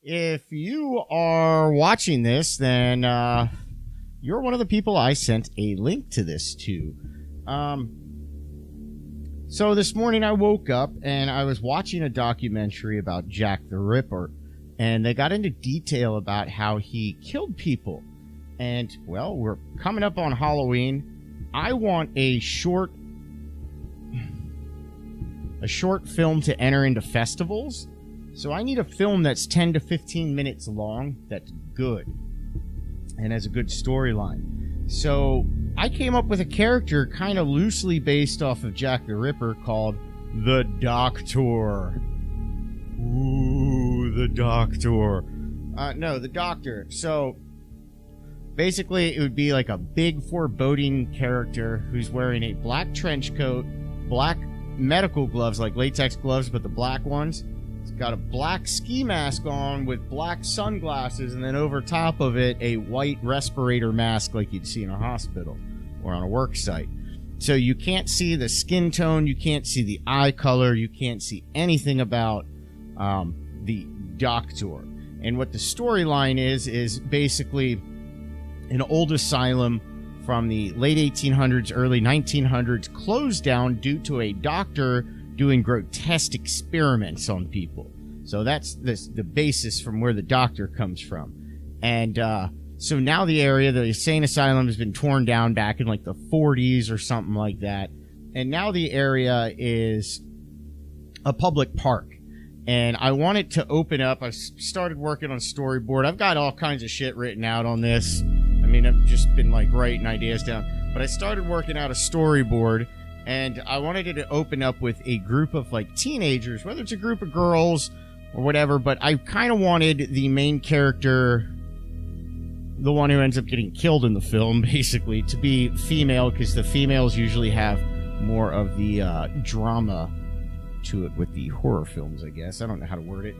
If you are watching this, then you're one of the people I sent a link to this to. So this morning I woke up and I was watching a documentary about Jack the Ripper, and they got into detail about how he killed people. And, well, we're coming up on Halloween. I want a short film to enter into festivals. So I need a film that's 10 to 15 minutes long that's good and has a good storyline. So I came up with a character kind of loosely based off of Jack the Ripper called the Doctor. Ooh, the Doctor. No, the Doctor. So basically it would be like a big foreboding character who's wearing a black trench coat, black medical gloves, like latex gloves, but the black ones. He's got a black ski mask on with black sunglasses, and then over top of it, a white respirator mask like you'd see in a hospital or on a work site. So you can't see the skin tone, you can't see the eye color, you can't see anything about the Doctor. And what the storyline is basically an old asylum from the late 1800s, early 1900s closed down due to a doctor doing grotesque experiments on people. So that's the basis from where the Doctor comes from. And so now the insane asylum has been torn down back in like the 40s or something like that. And now the area is a public park. And I want it to open up. I started working on storyboard. I've got all kinds of shit written out on this. I mean, I've just been like writing ideas down. But I started working out a storyboard. And I wanted it to open up with a group of, like, teenagers, whether it's a group of girls or whatever, but I kind of wanted the main character, the one who ends up getting killed in the film, basically, to be female, because the females usually have more of the drama to it with the horror films, I guess. I don't know how to word it.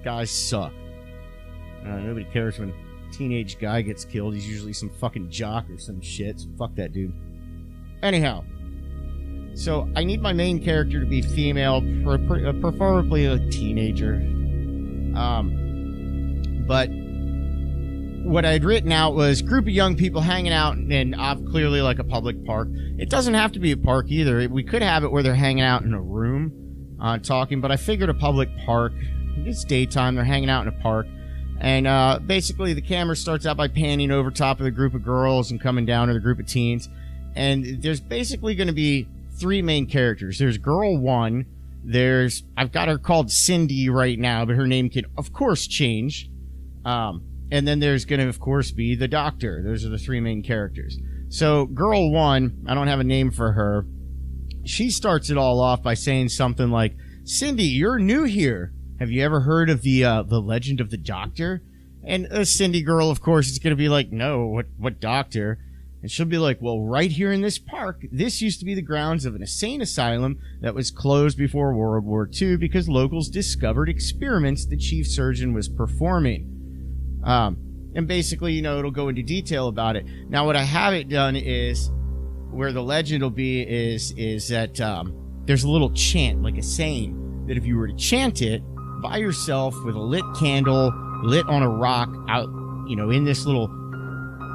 Guys suck. Nobody cares when a teenage guy gets killed. He's usually some fucking jock or some shit, so fuck that dude. Anyhow. So I need my main character to be female, preferably a teenager. But what I had written out was group of young people hanging out in clearly like a public park. It doesn't have to be a park either. We could have it where they're hanging out in a room talking, but I figured a public park. It's daytime. They're hanging out in a park. And basically the camera starts out by panning over top of the group of girls and coming down to the group of teens. And there's basically going to be three main characters. There's girl one. I've got her called Cindy right now, but her name can, of course, change. And then there's going to, of course, be the Doctor. Those are the three main characters. So girl one, I don't have a name for her. She starts it all off by saying something like, Cindy, you're new here. Have you ever heard of the legend of the Doctor? And Cindy girl, of course, is going to be like, no, what Doctor? And she'll be like, well, right here in this park, this used to be the grounds of an insane asylum that was closed before World War II because locals discovered experiments the chief surgeon was performing. And basically, it'll go into detail about it. Now, what I have it done is, where the legend will be is that there's a little chant, like a saying, that if you were to chant it by yourself with a lit candle, lit on a rock out, in this little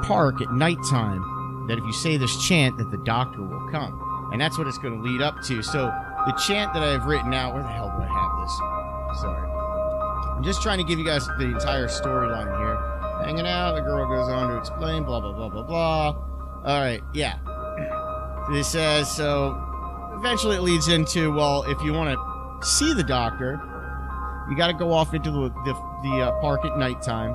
park at nighttime, that if you say this chant, that the Doctor will come. And that's what it's going to lead up to. So the chant that I've written out, where the hell do I have this? Sorry. I'm just trying to give you guys the entire storyline here. Hanging out, the girl goes on to explain, blah, blah, blah, blah, blah. All right, yeah. This says, so eventually it leads into, well, if you want to see the Doctor, you got to go off into the park at nighttime,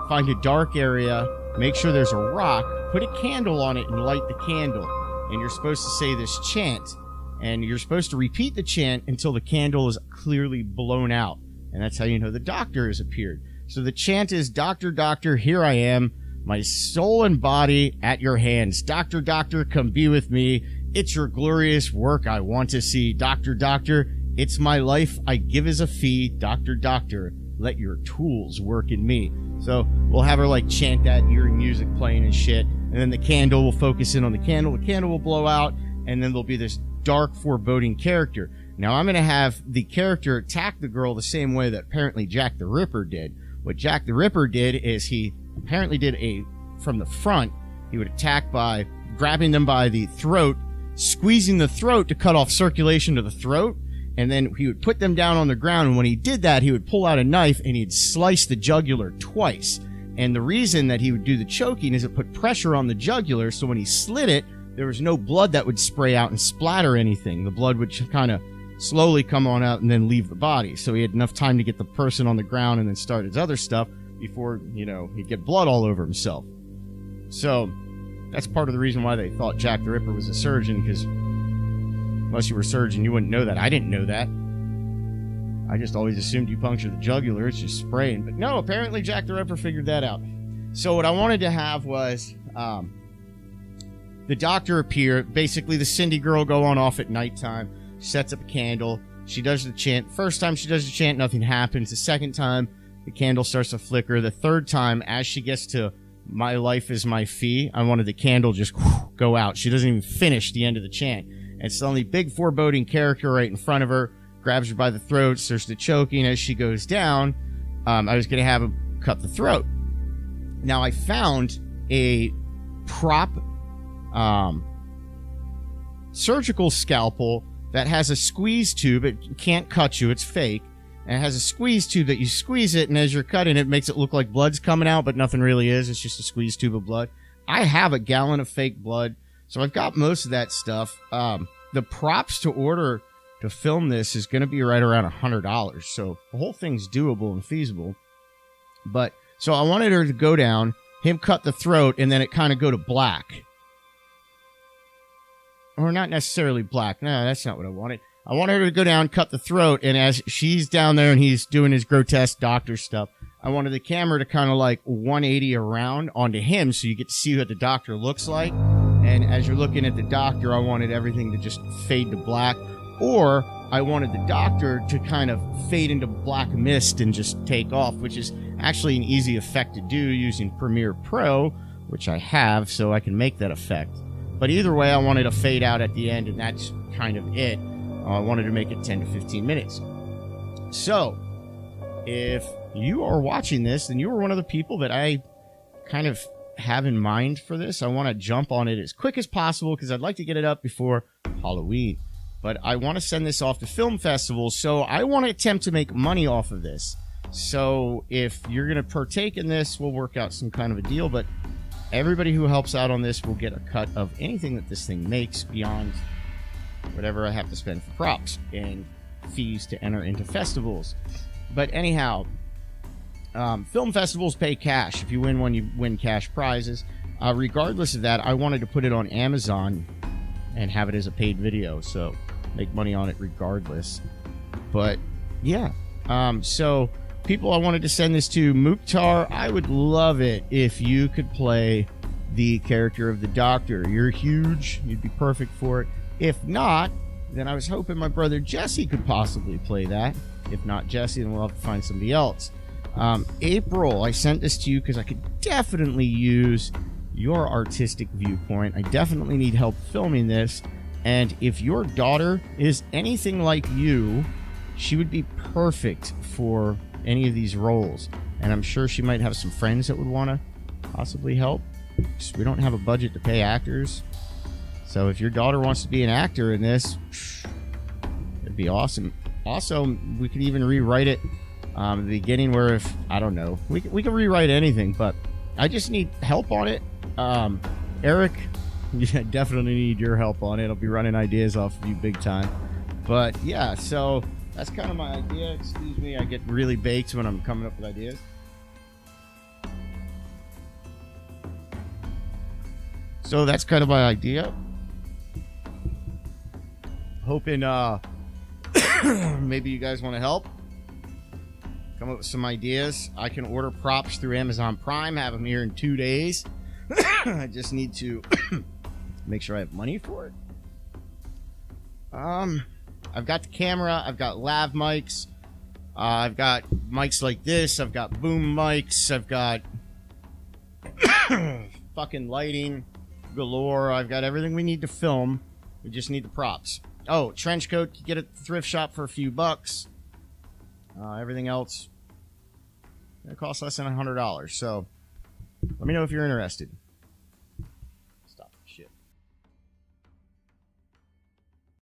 find a dark area, make sure there's a rock, put a candle on it and light the candle. And you're supposed to say this chant. And you're supposed to repeat the chant until the candle is clearly blown out. And that's how you know the Doctor has appeared. So the chant is, Doctor, Doctor, here I am, my soul and body at your hands. Doctor, Doctor, come be with me. It's your glorious work I want to see. Doctor, Doctor, it's my life I give as a fee. Doctor, Doctor, let your tools work in me. So we'll have her like chant that, hearing music playing and shit. And then the candle will focus in on the candle. The candle will blow out, and then there'll be this dark, foreboding character. Now I'm going to have the character attack the girl the same way that apparently Jack the Ripper did. What Jack the Ripper did is he apparently did from the front, he would attack by grabbing them by the throat, squeezing the throat to cut off circulation to the throat, and then he would put them down on the ground, and when he did that, he would pull out a knife and he'd slice the jugular twice. And the reason that he would do the choking is it put pressure on the jugular, so when he slit it, there was no blood that would spray out and splatter anything. The blood would kind of slowly come on out and then leave the body. So he had enough time to get the person on the ground and then start his other stuff before, he'd get blood all over himself. So that's part of the reason why they thought Jack the Ripper was a surgeon, because unless you were a surgeon, you wouldn't know that. I didn't know that. I just always assumed you puncture the jugular, it's just spraying. But no, apparently Jack the Ripper figured that out. So what I wanted to have was the doctor appear, basically the Cindy girl go on off at nighttime, sets up a candle, she does the chant. First time she does the chant, nothing happens. The second time, the candle starts to flicker. The third time, as she gets to "My life is my fee," I wanted the candle just go out. She doesn't even finish the end of the chant. And suddenly, big foreboding character right in front of her, grabs her by the throat, starts to choking. As she goes down, I was going to have him cut the throat. Now, I found a prop surgical scalpel that has a squeeze tube. It can't cut you, it's fake. And it has a squeeze tube that you squeeze it, and as you're cutting it makes it look like blood's coming out, but nothing really is. It's just a squeeze tube of blood. I have a gallon of fake blood, so I've got most of that stuff. The props to order to film this is going to be right around $100, so the whole thing's doable and feasible. But so I wanted her to go down, him cut the throat, and then it kind of go to black. Or not necessarily black. No, that's not what I wanted. I wanted her to go down, cut the throat, and as she's down there and he's doing his grotesque doctor stuff, I wanted the camera to kind of like 180 around onto him so you get to see what the doctor looks like. And as you're looking at the doctor, I wanted everything to just fade to black. Or I wanted the doctor to kind of fade into black mist and just take off, which is actually an easy effect to do using Premiere Pro, which I have, so I can make that effect. But either way, I wanted to fade out at the end, and that's kind of it. I wanted to make it 10 to 15 minutes. So, if you are watching this, then you are one of the people that I kind of have in mind for this. I want to jump on it as quick as possible because I'd like to get it up before Halloween. But I want to send this off to film festivals, so I want to attempt to make money off of this. So, if you're going to partake in this, we'll work out some kind of a deal, but everybody who helps out on this will get a cut of anything that this thing makes beyond whatever I have to spend for props and fees to enter into festivals. But anyhow, film festivals pay cash. If you win one, you win cash prizes. Regardless of that, I wanted to put it on Amazon and have it as a paid video, so make money on it regardless. But yeah, so people I wanted to send this to, Mukhtar, I would love it if you could play the character of the Doctor. You're huge, you'd be perfect for it. If not, then I was hoping my brother Jesse could possibly play that. If not Jesse, then we'll have to find somebody else. April, I sent this to you because I could definitely use your artistic viewpoint. I definitely need help filming this. And if your daughter is anything like you, she would be perfect for any of these roles. And I'm sure she might have some friends that would want to possibly help. We don't have a budget to pay actors. So if your daughter wants to be an actor in this, it'd be awesome. Also, we could even rewrite it at the beginning where if, I don't know, we can rewrite anything, but I just need help on it. Eric, yeah, definitely need your help on it. I'll be running ideas off of you big time. But yeah, so that's kind of my idea. Excuse me, I get really baked when I'm coming up with ideas. So that's kind of my idea. Hoping maybe you guys want to help come up with some ideas. I can order props through Amazon Prime, have them here in 2 days. I just need to make sure I have money for it. I've got the camera, I've got lav mics, I've got mics like this, I've got boom mics, I've got fucking lighting galore, I've got everything we need to film. We just need the props. Oh, trench coat, you get at the thrift shop for a few bucks. Everything else, it costs less than $100. So let me know if you're interested.